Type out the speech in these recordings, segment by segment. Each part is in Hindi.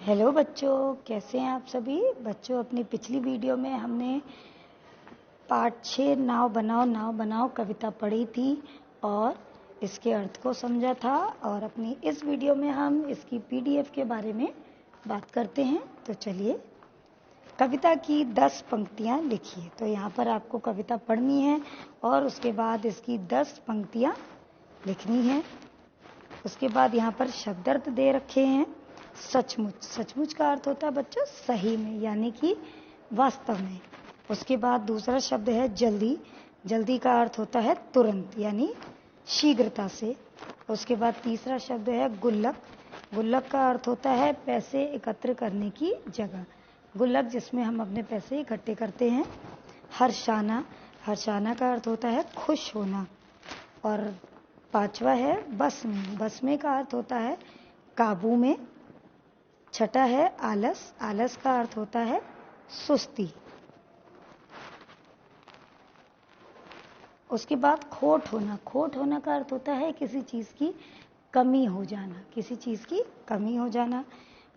हेलो बच्चों, कैसे हैं आप सभी बच्चों। अपनी पिछली वीडियो में हमने पाठ 6 नाव बनाओ कविता पढ़ी थी और इसके अर्थ को समझा था। और अपनी इस वीडियो में हम इसकी पीडीएफ के बारे में बात करते हैं। तो चलिए, कविता की 10 पंक्तियां लिखिए। तो यहाँ पर आपको कविता पढ़नी है और उसके बाद इसकी 10 पंक्तियां लिखनी है। उसके बाद यहाँ पर शब्दार्थ दे रखे हैं। सचमुच का अर्थ होता है बच्चों सही में, यानी कि वास्तव में। उसके बाद दूसरा शब्द है जल्दी का अर्थ होता है तुरंत, यानी शीघ्रता से। उसके बाद तीसरा शब्द है गुल्लक का अर्थ होता है पैसे एकत्र करने की जगह, गुल्लक जिसमें हम अपने पैसे इकट्ठे करते हैं। हर्षाना का अर्थ होता है खुश होना। और पांचवा है बस में का अर्थ होता है काबू में। छठा है आलस का अर्थ होता है सुस्ती। उसके बाद खोट होना का अर्थ होता है किसी चीज की कमी हो जाना।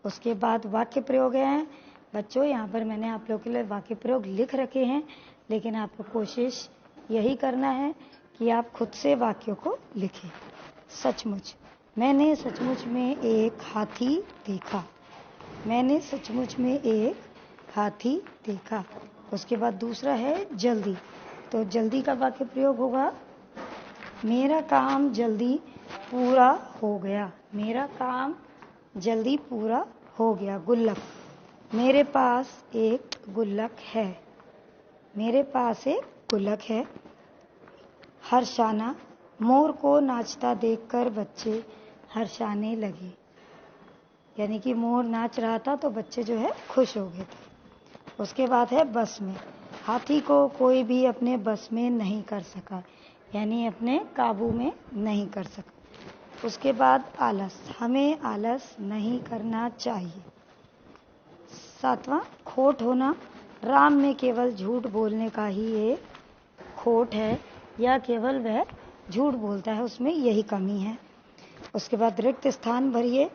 उसके बाद वाक्य प्रयोग है बच्चों। यहाँ पर मैंने आप लोगों के लिए वाक्य प्रयोग लिख रखे हैं, लेकिन आपको कोशिश यही करना है कि आप खुद से वाक्यों को लिखें। सचमुच, मैंने सचमुच में एक हाथी देखा। उसके बाद दूसरा है जल्दी। तो जल्दी का वाक्य प्रयोग होगा मेरा काम जल्दी पूरा हो गया। गुल्लक, मेरे पास एक गुल्लक है। हर्षाना, मोर को नाचता देखकर बच्चे हर्षाने लगे, यानी कि मोर नाच रहा था तो बच्चे जो है खुश हो गए थे। उसके बाद है बस में। हाथी को कोई भी अपने बस में नहीं कर सका, यानी अपने काबू में नहीं कर सका। उसके बाद आलस, हमें आलस नहीं करना चाहिए। सातवां खोट होना, राम में केवल झूठ बोलने का ही एक खोट है, या केवल वह झूठ बोलता है, उसमें यही कमी है। उसके बाद रिक्त स्थान भरिए।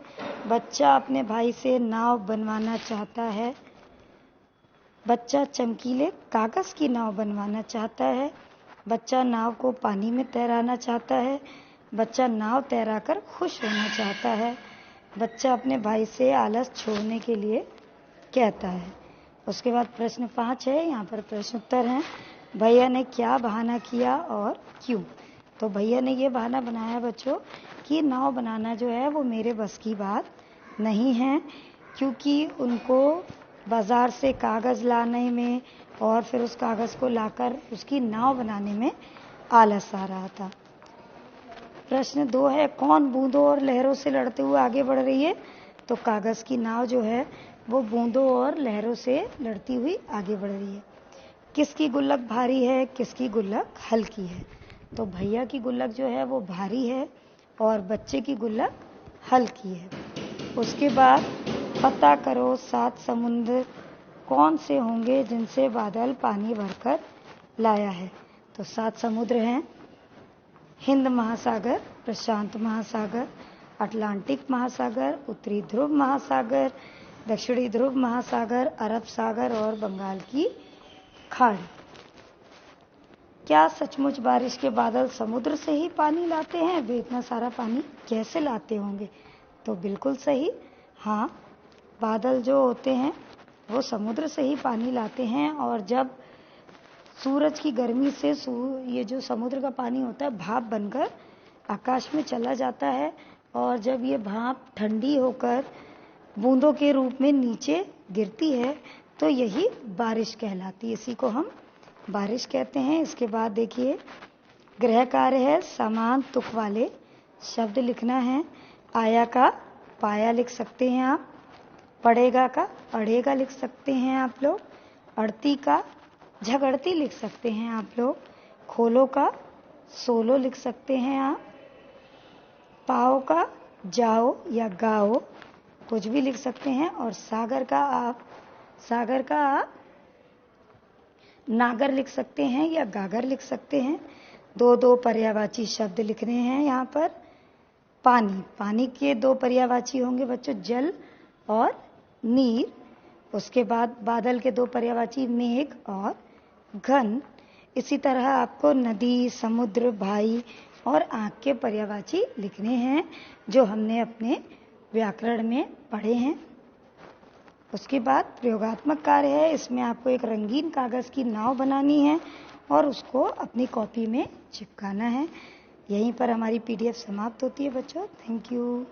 बच्चा अपने भाई से नाव बनवाना चाहता है। बच्चा चमकीले कागज की नाव बनवाना चाहता है। बच्चा नाव को पानी में तैराना चाहता है। बच्चा नाव तैराकर खुश होना चाहता है। बच्चा अपने भाई से आलस छोड़ने के लिए कहता है। उसके बाद प्रश्न 5 है, यहाँ पर प्रश्न उत्तर हैं। भैया ने क्या बहाना किया और क्यों। तो भैया ने ये बहाना बनाया बच्चों कि नाव बनाना जो है वो मेरे बस की बात नहीं है, क्योंकि उनको बाजार से कागज लाने में और फिर उस कागज को लाकर उसकी नाव बनाने में आलस आ रहा था। प्रश्न 2 है, कौन बूंदों और लहरों से लड़ते हुए आगे बढ़ रही है। तो कागज की नाव जो है वो बूंदों और लहरों से लड़ती हुई आगे बढ़ रही है। किसकी गुल्लक भारी है, किसकी गुल्लक हल्की है। तो भैया की गुल्लक जो है वो भारी है और बच्चे की गुल्लक हल्की है। उसके बाद पता करो 7 समुद्र कौन से होंगे जिनसे बादल पानी भरकर लाया है। तो 7 समुद्र हैं हिंद महासागर, प्रशांत महासागर, अटलांटिक महासागर, उत्तरी ध्रुव महासागर, दक्षिणी ध्रुव महासागर, अरब सागर और बंगाल की खाड़ी। क्या सचमुच बारिश के बादल समुद्र से ही पानी लाते हैं। वे इतना सारा पानी कैसे लाते होंगे। तो बिल्कुल सही, हाँ, बादल जो होते हैं वो समुद्र से ही पानी लाते हैं। और जब सूरज की गर्मी से ये जो समुद्र का पानी होता है भाप बनकर आकाश में चला जाता है, और जब ये भाप ठंडी होकर बूंदों के रूप में नीचे गिरती है तो यही बारिश कहलाती है। इसी को हम बारिश कहते हैं। इसके बाद देखिए, गृह कार्य है समान तुक वाले शब्द लिखना है। आया का पाया लिख सकते हैं आप। पढ़ेगा का पढ़ेगा लिख सकते हैं आप लोग। अड़ती का झगड़ती लिख सकते हैं आप लोग। खोलो का सोलो लिख सकते हैं आप। पाओ का जाओ या गाओ कुछ भी लिख सकते हैं। और सागर का आप नागर लिख सकते हैं या गागर लिख सकते हैं। 2 पर्यायवाची शब्द लिखने हैं यहाँ पर। पानी के 2 पर्यायवाची होंगे बच्चों, जल और नीर, उसके बाद बादल के 2 पर्यायवाची मेघ और घन। इसी तरह आपको नदी, समुद्र, भाई और आँख के पर्यायवाची लिखने हैं जो हमने अपने व्याकरण में पढ़े हैं। उसके बाद प्रयोगात्मक कार्य है, इसमें आपको एक रंगीन कागज़ की नाव बनानी है और उसको अपनी कॉपी में चिपकाना है। यहीं पर हमारी PDF समाप्त होती है बच्चों। Thank you.